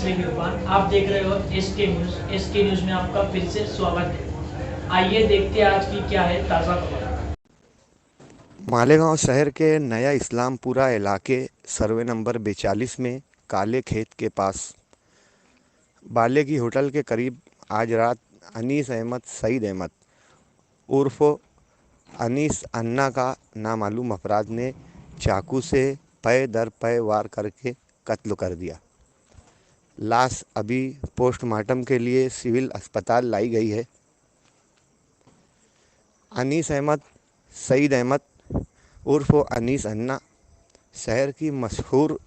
असलिम इरफान। आप देख रहे हो एसके न्यूज़। एसके न्यूज़ में आपका फिर से स्वागत है। आइए देखते हैं आज की क्या है ताज़ा खबर। मालेगांव शहर के नया इस्लामपुरा इलाके सर्वे नंबर 42 में काले खेत के पास बाले की होटल के करीब आज रात अनीस अहमद सईद अहमद उर्फ अनीस अन्ना का नामालूम अफराद ने चाकू से पै दर पै वार करके कत्ल कर दिया। लाश अभी पोस्टमार्टम के लिए सिविल अस्पताल लाई गई है। अनीस अहमद सईद अहमद उर्फ अनीस अन्ना शहर की मशहूर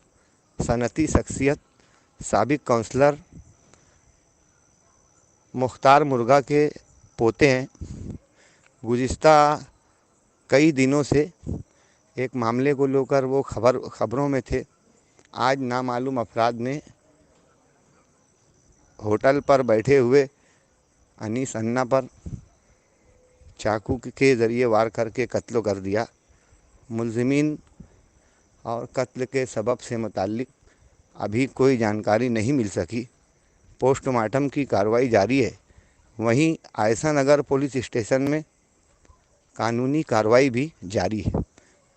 सनती शख्सियत, साबिक काउंसलर मुख्तार मुर्गा के पोते हैं। गुज़िस्ता कई दिनों से एक मामले को लेकर वो खबरों में थे। आज नामालूम अफराद ने होटल पर बैठे हुए अनीस अन्ना पर चाकू के ज़रिए वार करके कत्ल कर दिया। मुलज़िमीन और कत्ल के सबब से मुताल्लिक अभी कोई जानकारी नहीं मिल सकी। पोस्टमार्टम की कार्रवाई जारी है। वहीं आयशा नगर पुलिस स्टेशन में कानूनी कार्रवाई भी जारी है।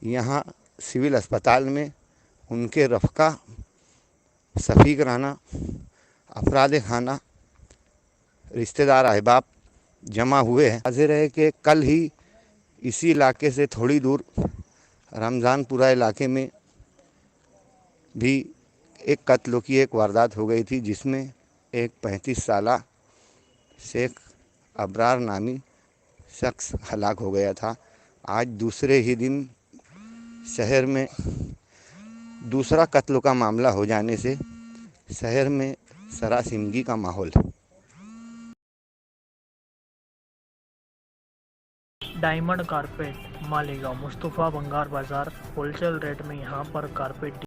यहाँ सिविल अस्पताल में उनके रफ़्का, शफीक राना, अफराद खाना, रिश्तेदार अहबाब जमा हुए हैं। हाजिर है कि कल ही इसी इलाके से थोड़ी दूर रमज़ानपुरा इलाके में भी एक कत्ल की एक वारदात हो गई थी, जिसमें एक 35 साला शेख अबरार नामी शख्स हलाक हो गया था। आज दूसरे ही दिन शहर में दूसरा कत्ल का मामला हो जाने से शहर में सरासिमगी का माहौल है। डायमंड कारपेट मालेगांव मुस्तफ़ा बंगार बाजार होलसेल रेट में यहाँ पर कारपेट